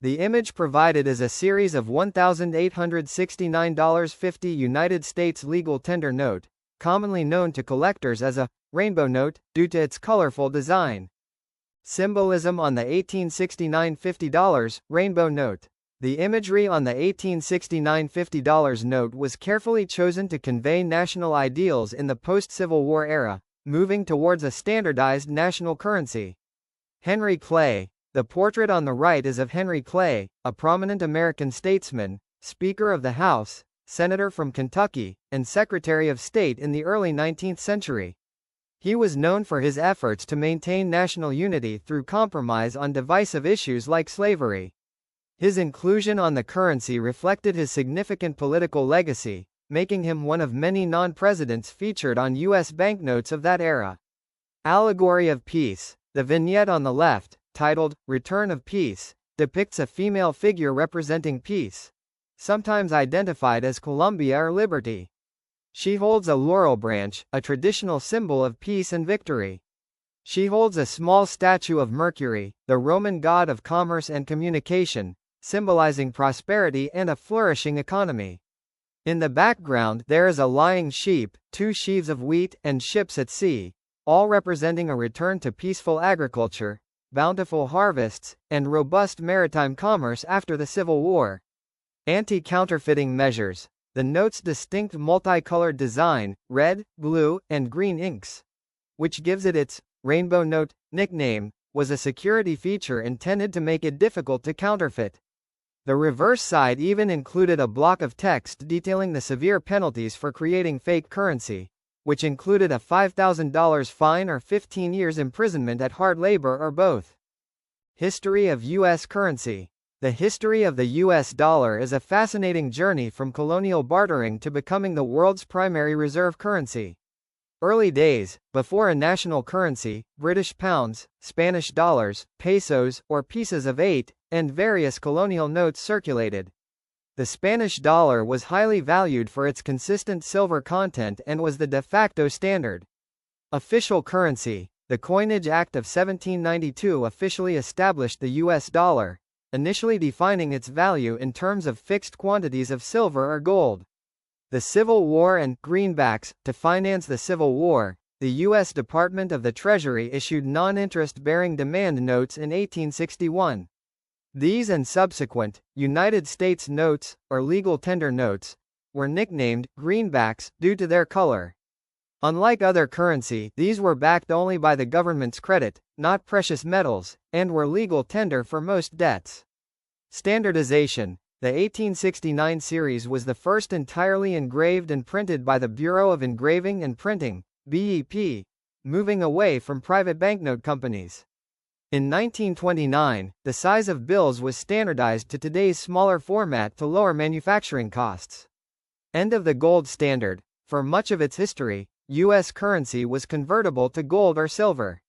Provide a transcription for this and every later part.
The image provided is a series of $1,869.50 United States legal tender note, commonly known to collectors as a rainbow note, due to its colorful design. Symbolism on the 1869 $50 rainbow note. The imagery on the 1869 $50 note was carefully chosen to convey national ideals in the post-Civil War era, moving towards a standardized national currency. Henry Clay. The portrait on the right is of Henry Clay, a prominent American statesman, Speaker of the House, Senator from Kentucky, and Secretary of State in the early 19th century. He was known for his efforts to maintain national unity through compromise on divisive issues like slavery. His inclusion on the currency reflected his significant political legacy, making him one of many non-presidents featured on U.S. banknotes of that era. Allegory of Peace. The vignette on the left, titled Return of Peace, depicts a female figure representing peace, sometimes identified as Columbia or Liberty. She holds a laurel branch, a traditional symbol of peace and victory. She holds a small statue of Mercury, the Roman god of commerce and communication, symbolizing prosperity and a flourishing economy. In the background there is a lying sheep, two sheaves of wheat, and ships at sea, all representing a return to peaceful agriculture, bountiful harvests, and robust maritime commerce after the Civil War. Anti-counterfeiting measures. The note's distinct multicolored design, red, blue, and green inks, which gives it its rainbow note nickname, was a security feature intended to make it difficult to counterfeit. The reverse side even included a block of text detailing the severe penalties for creating fake currency, which included a $5,000 fine or 15 years imprisonment at hard labor or both. History of U.S. currency. The history of the U.S. dollar is a fascinating journey from colonial bartering to becoming the world's primary reserve currency. Early days, before a national currency, British pounds, Spanish dollars, pesos, or pieces of 8, and various colonial notes circulated. The Spanish dollar was highly valued for its consistent silver content and was the de facto standard. Official currency. The Coinage Act of 1792 officially established the U.S. dollar, initially defining its value in terms of fixed quantities of silver or gold. The Civil War and greenbacks. To finance the Civil War, the U.S. Department of the Treasury issued non-interest-bearing demand notes in 1861. These and subsequent United States notes, or legal tender notes, were nicknamed greenbacks due to their color. Unlike other currency, these were backed only by the government's credit, not precious metals, and were legal tender for most debts. Standardization. The 1869 series was the first entirely engraved and printed by the Bureau of Engraving and Printing, BEP, moving away from private banknote companies. In 1929, the size of bills was standardized to today's smaller format to lower manufacturing costs. End of the gold standard. For much of its history, U.S. currency was convertible to gold or silver.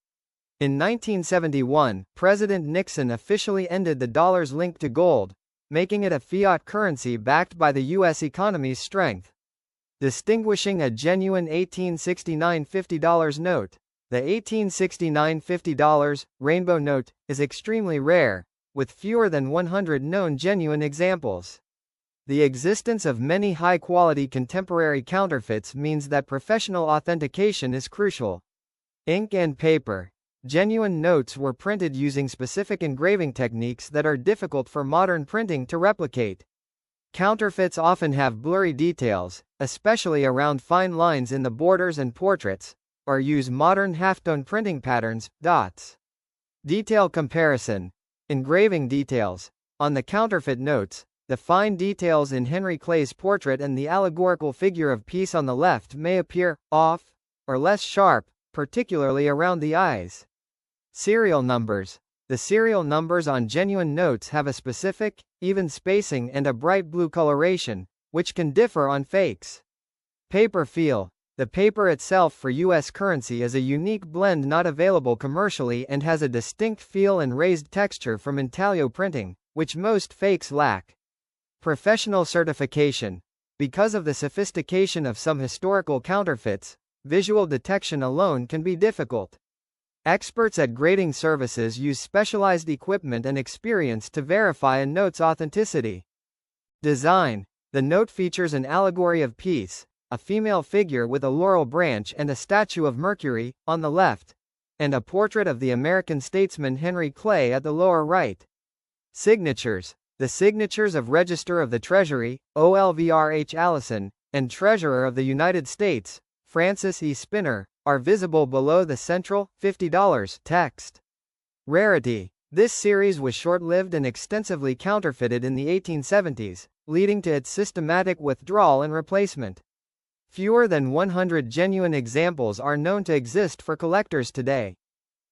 In 1971, President Nixon officially ended the dollar's link to gold, making it a fiat currency backed by the U.S. economy's strength. Distinguishing a genuine 1869 $50 note. The 1869 $50 rainbow note is extremely rare, with fewer than 100 known genuine examples. The existence of many high-quality contemporary counterfeits means that professional authentication is crucial. Ink and paper. Genuine notes were printed using specific engraving techniques that are difficult for modern printing to replicate. Counterfeits often have blurry details, especially around fine lines in the borders and portraits, or use modern halftone printing patterns, dots. Detail comparison. Engraving details. On the counterfeit notes, the fine details in Henry Clay's portrait and the allegorical figure of peace on the left may appear off, or less sharp, particularly around the eyes. Serial numbers. The serial numbers on genuine notes have a specific, even spacing and a bright blue coloration, which can differ on fakes. Paper feel. The paper itself for U.S. currency is a unique blend not available commercially and has a distinct feel and raised texture from intaglio printing, which most fakes lack. Professional certification. Because of the sophistication of some historical counterfeits, visual detection alone can be difficult. Experts at grading services use specialized equipment and experience to verify a note's authenticity. Design. The note features an allegory of peace, a female figure with a laurel branch and a statue of Mercury, on the left, and a portrait of the American statesman Henry Clay at the lower right. Signatures. The signatures of Register of the Treasury, OLVRH Allison, and Treasurer of the United States, Francis E. Spinner, are visible below the central $50 text. Rarity. This series was short-lived and extensively counterfeited in the 1870s, leading to its systematic withdrawal and replacement. Fewer than 100 genuine examples are known to exist for collectors today.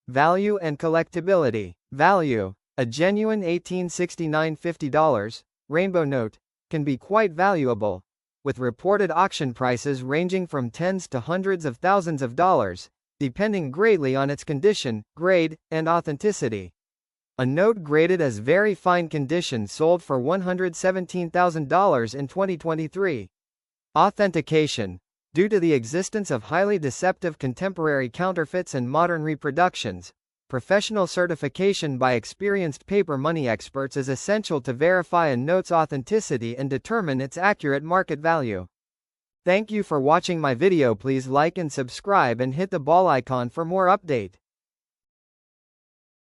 Value and collectability. Value. A genuine 1869 $50 rainbow note can be quite valuable, with reported auction prices ranging from tens to hundreds of thousands of dollars, depending greatly on its condition, grade, and authenticity. A note graded as very fine condition sold for $117,000 in 2023. Authentication. Due to the existence of highly deceptive contemporary counterfeits and modern reproductions, professional certification by experienced paper money experts is essential to verify a note's authenticity and determine its accurate market value. Thank you for watching my video. Please like and subscribe and hit the bell icon for more update.